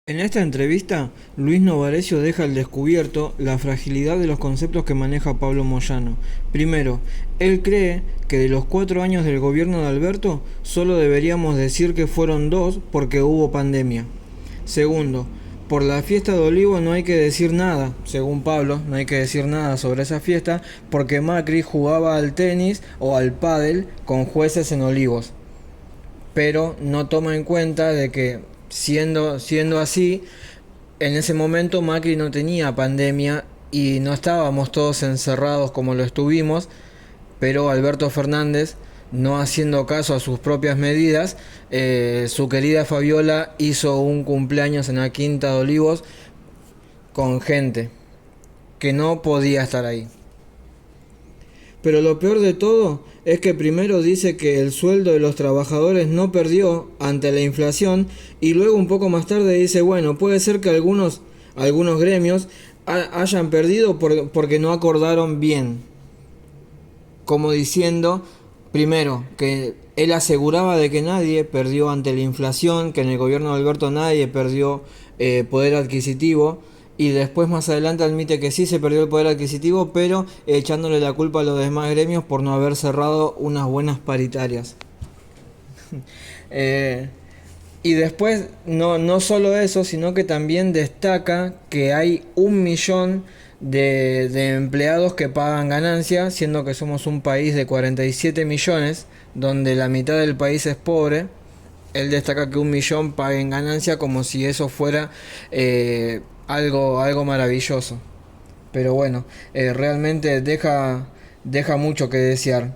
En esta entrevista, Luis Novarecio deja al descubierto la fragilidad de los conceptos que maneja Pablo Moyano. Primero, él cree que de los 4 años del gobierno de Alberto, solo deberíamos decir que fueron 2 porque hubo pandemia. Segundo, por la fiesta de Olivos no hay que decir nada, según Pablo, no hay que decir nada sobre esa fiesta, porque Macri jugaba al tenis o al pádel con jueces en Olivos, pero no toma en cuenta de que siendo así, en ese momento Macri no tenía pandemia y no estábamos todos encerrados como lo estuvimos, pero Alberto Fernández, no haciendo caso a sus propias medidas, su querida Fabiola hizo un cumpleaños en la Quinta de Olivos con gente que no podía estar ahí. Pero lo peor de todo es que primero dice que el sueldo de los trabajadores no perdió ante la inflación y luego un poco más tarde dice, bueno, puede ser que algunos gremios hayan perdido porque no acordaron bien. Como diciendo, primero, que él aseguraba de que nadie perdió ante la inflación, que en el gobierno de Alberto nadie perdió poder adquisitivo, y después más adelante admite que sí se perdió el poder adquisitivo, pero echándole la culpa a los demás gremios por no haber cerrado unas buenas paritarias. Eh, y después, no solo eso, sino que también destaca que hay 1 millón de empleados que pagan ganancias, siendo que somos un país de 47 millones, donde la mitad del país es pobre. Él destaca que 1 millón paguen ganancia como si eso fuera algo maravilloso. Pero bueno, realmente deja mucho que desear.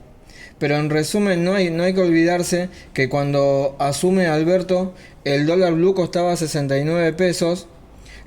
Pero en resumen, no hay que olvidarse que cuando asume Alberto, el dólar blue costaba 69 pesos,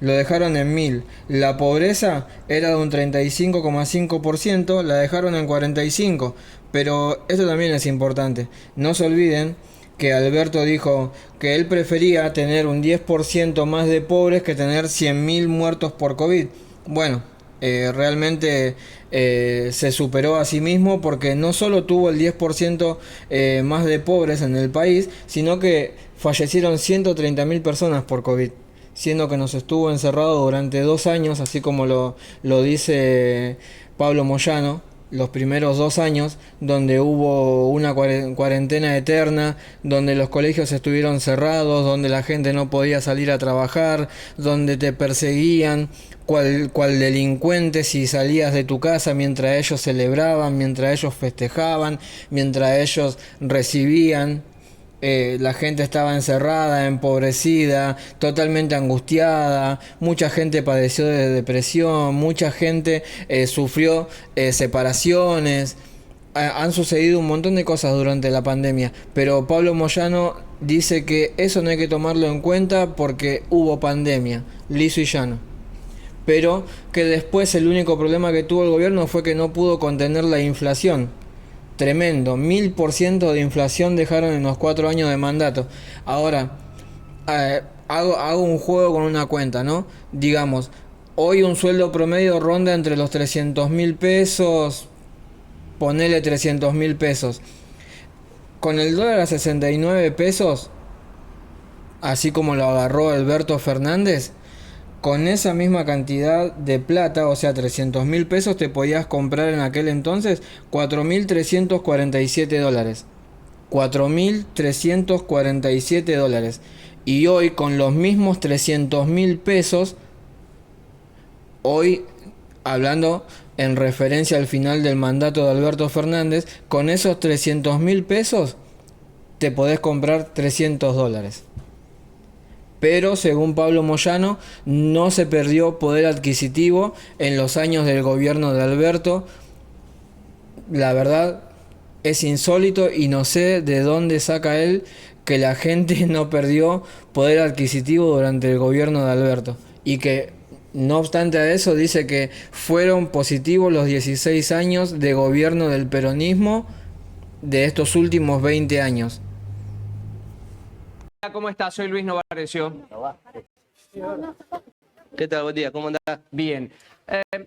lo dejaron en 1000. La pobreza era de un 35,5%, la dejaron en 45%. Pero esto también es importante. No se olviden que Alberto dijo que él prefería tener un 10% más de pobres que tener 100.000 muertos por COVID. Bueno, realmente se superó a sí mismo porque no solo tuvo el 10% más de pobres en el país, sino que fallecieron 130.000 personas por COVID, siendo que nos estuvo encerrado durante 2 años, así como lo dice Pablo Moyano, los primeros 2 años, donde hubo una cuarentena eterna, donde los colegios estuvieron cerrados, donde la gente no podía salir a trabajar, donde te perseguían, cual delincuente si salías de tu casa mientras ellos celebraban, mientras ellos festejaban, mientras ellos recibían. La gente estaba encerrada, empobrecida, totalmente angustiada, mucha gente padeció de depresión, mucha gente sufrió separaciones. Han sucedido un montón de cosas durante la pandemia, pero Pablo Moyano dice que eso no hay que tomarlo en cuenta porque hubo pandemia, liso y llano. Pero que después el único problema que tuvo el gobierno fue que no pudo contener la inflación. Tremendo, 1000% de inflación dejaron en los 4 años de mandato. Ahora, hago un juego con una cuenta, ¿no? Digamos, hoy un sueldo promedio ronda entre los 300.000 pesos, ponele 300.000 pesos. Con el dólar a 69 pesos, así como lo agarró Alberto Fernández, con esa misma cantidad de plata, o sea, 300.000 pesos, te podías comprar en aquel entonces 4.347 dólares. 4.347 dólares. Y hoy, con los mismos 300.000 pesos, hoy, hablando en referencia al final del mandato de Alberto Fernández, con esos 300.000 pesos te podés comprar 300 dólares. Pero según Pablo Moyano, no se perdió poder adquisitivo en los años del gobierno de Alberto. La verdad es insólito y no sé de dónde saca él que la gente no perdió poder adquisitivo durante el gobierno de Alberto. Y que, no obstante a eso, dice que fueron positivos los 16 años de gobierno del peronismo de estos últimos 20 años. Hola, ¿cómo estás? Soy Luis Novarecio. ¿Qué tal? Buen día, ¿cómo andás? Bien.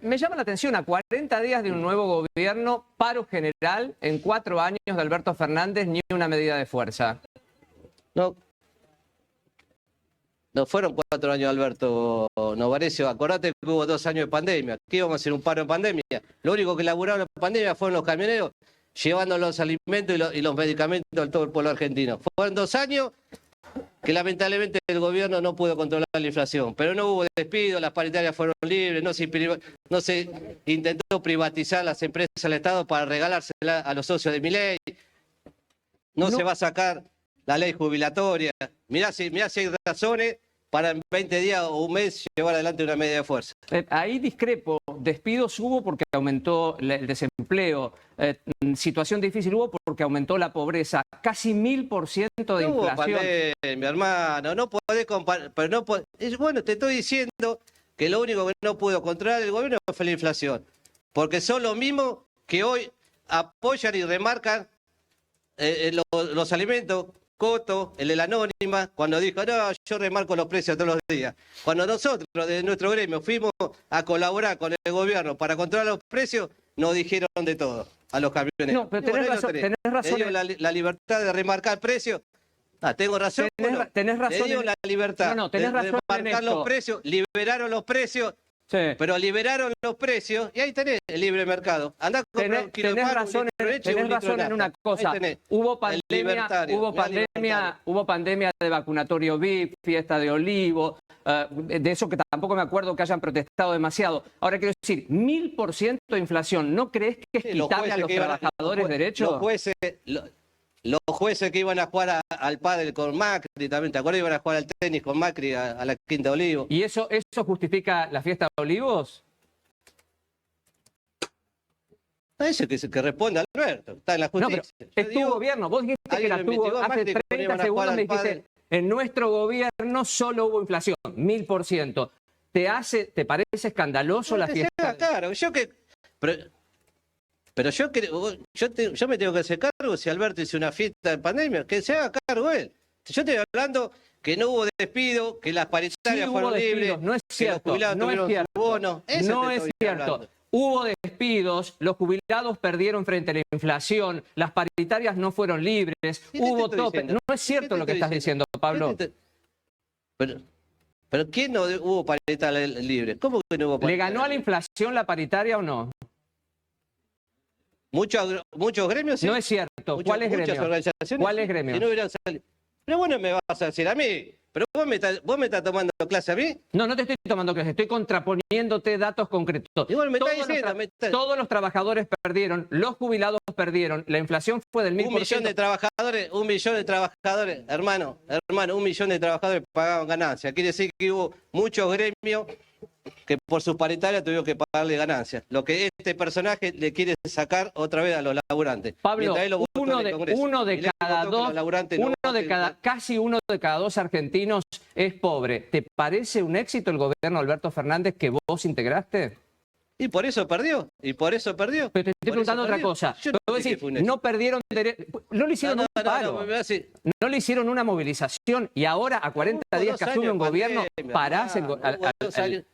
Me llama la atención, a 40 días de un nuevo gobierno, paro general, en 4 años de Alberto Fernández, ni una medida de fuerza. No, No fueron 4 años, Alberto Novarecio. Acordate que hubo 2 años de pandemia. ¿Qué íbamos a hacer un paro en pandemia? Lo único que laburaron en pandemia fueron los camioneros llevando los alimentos y los medicamentos a todo el pueblo argentino. Fueron 2 años que lamentablemente el gobierno no pudo controlar la inflación. Pero no hubo despido, las paritarias fueron libres, no se intentó privatizar las empresas del Estado para regalárselas a los socios de Milei. No se va a sacar la ley jubilatoria. Mirá si hay razones para en 20 días o un mes llevar adelante una medida de fuerza. Ahí discrepo. Despidos hubo porque aumentó el desempleo. Situación difícil hubo porque aumentó la pobreza. Casi 1000% de No hubo inflación. pandemia, hermano. No podés comparar. Pero no bueno, te estoy diciendo que lo único que no pudo controlar el gobierno fue la inflación. Porque son los mismos que hoy apoyan y remarcan los alimentos. Coto, el de la anónima, cuando dijo, no, yo remarco los precios todos los días. Cuando nosotros, de nuestro gremio, fuimos a colaborar con el gobierno para controlar los precios, nos dijeron de todo a los camioneros. No, pero tenés razón. ¿Le dio la libertad de remarcar precios? ¿Tengo razón? Tenés razón. Le dio la libertad tenés de razón remarcar los precios, liberaron los precios. Sí. Pero liberaron los precios y ahí tenés el libre mercado. Andá a comprar un kilo de pan, tenés razón en una cosa. Hubo pandemia de vacunatorio VIP, fiesta de olivo, de eso que tampoco me acuerdo que hayan protestado demasiado. Ahora quiero decir, 1000% de inflación, ¿no crees que es quitarle a los trabajadores derechos? Los jueces que iban a jugar al pádel con Macri también, ¿te acuerdas? Iban a jugar al tenis con Macri a la Quinta de Olivos. ¿Y eso justifica la fiesta de Olivos? Eso que responde Alberto, está en la justicia. No, pero es tu gobierno, vos dijiste que la tuvo hace 30 segundos, me dijiste, en nuestro gobierno solo hubo inflación, 1000%. ¿Te parece escandaloso la fiesta? Claro, pero yo me tengo que hacer cargo si Alberto hizo una fiesta de pandemia, que se haga cargo él. Yo estoy hablando que no hubo despido, que las paritarias fueron libres, no es cierto, que los jubilados tuvieron su bono. No es cierto. Hubo despidos, los jubilados perdieron frente a la inflación, las paritarias no fueron libres, hubo tope. No es cierto lo que estás diciendo, Pablo. Pero ¿quién no hubo paritaria libre? ¿Cómo que no hubo paritaria? ¿Le ganó a la inflación la paritaria o no? Muchos gremios, sí. No es cierto. ¿Cuáles gremios? Muchas organizaciones. ¿Cuáles gremios? No pero bueno, me vas a decir a mí. Pero vos me estás tomando clase a mí. No te estoy tomando clase. Estoy contraponiéndote datos concretos. Igual me estás diciendo. Todos los trabajadores perdieron, los jubilados perdieron. La inflación fue del 1000%. 1 millón de trabajadores, hermano, 1 millón de trabajadores pagaban ganancias. Quiere decir que hubo muchos gremios que por sus paritarias tuvieron que pagarle ganancias. Lo que este personaje le quiere sacar otra vez a los laburantes. Pablo, casi uno de cada dos argentinos es pobre. ¿Te parece un éxito el gobierno de Alberto Fernández que vos integraste? Y por eso perdió. Pero te estoy preguntando otra cosa. No perdieron no le hicieron un paro. No le hicieron una movilización y ahora a 40 días que asume un gobierno parás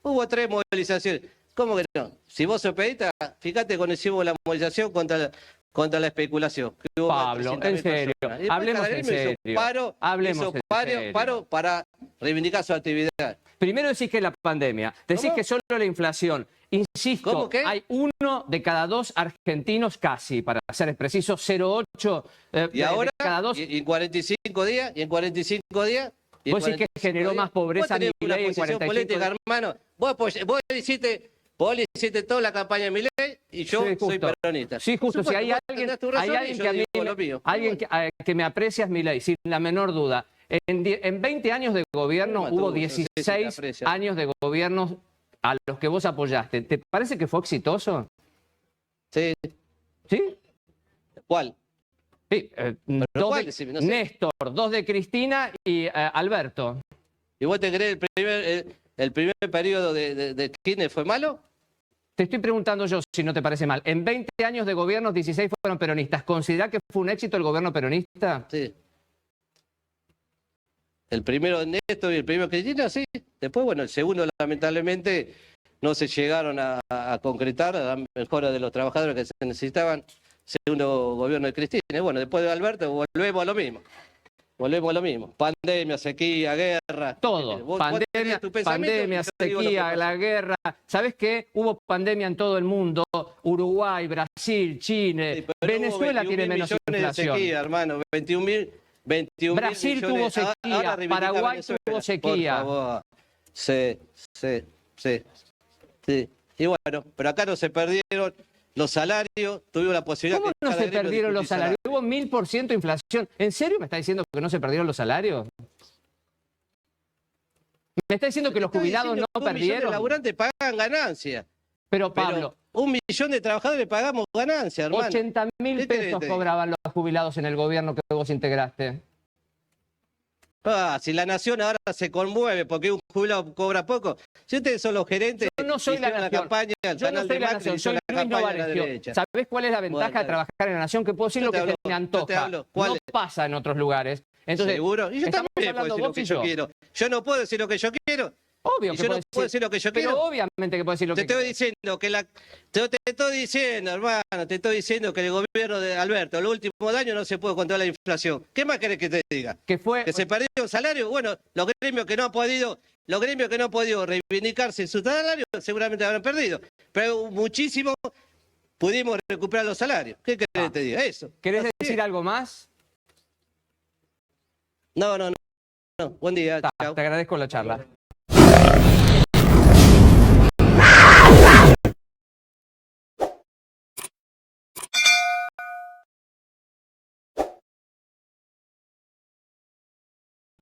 Hubo 3 movilizaciones. ¿Cómo que no? Si vos sos pedista, fíjate cuando hicimos la movilización contra la especulación. Pablo, en serio. Hablemos en serio. Paro para reivindicar su actividad. Primero decís que la pandemia, decís que solo la inflación. Insisto, hay 1 de cada 2 argentinos casi, para ser preciso, 0,8 y ahora, de cada 2. Y en 45 días, ¿Vos decís que generó más pobreza a Milei en 45 días? Hermano, vos le hiciste toda la campaña de Milei y yo soy peronista. Sí, justo. Si hay alguien que me aprecia es Milei, sin la menor duda. En 20 años de gobierno hubo 16 años de gobierno a los que vos apoyaste. ¿Te parece que fue exitoso? Sí. ¿Sí? ¿Cuál? Sí, Néstor, 2 de Cristina y Alberto. ¿Y vos te crees el primer periodo de Kirchner fue malo? Te estoy preguntando yo si no te parece mal. En 20 años de gobierno, 16 fueron peronistas. ¿Considera que fue un éxito el gobierno peronista? Sí. El primero de Néstor y el primero de Cristina, sí. Después, bueno, el segundo, lamentablemente, no se llegaron a concretar a la mejora de los trabajadores que se necesitaban. Segundo gobierno de Cristina. Y bueno, después de Alberto volvemos a lo mismo. Volvemos a lo mismo. Pandemia, sequía, guerra. Todo. Vos tenés tu pensamiento Pandemia, y yo digo lo que sequía, pasa. la guerra. ¿Sabés qué? Hubo pandemia en todo el mundo. Uruguay, Brasil, Chile. Sí, pero hubo Venezuela 21.000 tiene menos millones inflación. de sequía, hermano. 21.000 Brasil millones. tuvo sequía, Ahora reivindica Paraguay Venezuela, tuvo sequía. Por favor. Sí. Y bueno, pero acá no se perdieron los salarios, tuvimos la posibilidad ¿Cómo que no cada se gremio perdieron los discutí salarios? Hubo 1000% de inflación. ¿En serio me está diciendo que no se perdieron los salarios? ¿Me está diciendo que los Estoy jubilados diciendo no que 1 millón de perdieron? laburantes pagan ganancias. Pero Pablo, Pero 1 millón de trabajadores pagamos ganancias, hermano. 80.000 ¿Qué querés que pesos te diga? cobraban los jubilados en el gobierno que vos integraste. Si la nación ahora se conmueve porque un jubilado cobra poco. Si ustedes son los gerentes, Yo no soy la hicieron nación. campaña al Yo no canal soy de la Macri, nación, hizo soy la Luis campaña a la Novarecio. derecha. ¿Sabés cuál es la ventaja Bueno, de trabajar en la nación? Que puedo decir Yo lo te que hablo, se me yo te antoja. hablo, ¿cuál No es? pasa en otros lugares. Entonces, Seguro. Y yo estamos también puedo hablando decir lo vos que y yo yo. quiero. Yo no puedo decir lo que yo quiero. Obvio Y que yo no podés puedo decir lo que yo pero quiero. obviamente que puedes decir lo Te que estoy querés. diciendo que te estoy diciendo, hermano, te estoy diciendo que el gobierno de Alberto, los últimos años no se pudo controlar la inflación. ¿Qué más querés que te diga? Que fue ¿Que se perdieron salarios? Bueno, los gremios que no han podido reivindicarse en su salario seguramente habrán perdido. Pero muchísimo pudimos recuperar los salarios. ¿Qué querés que te diga? Eso. ¿Querés Así decir es. algo más? No. Buen día. Ta, Chao. te agradezco la charla.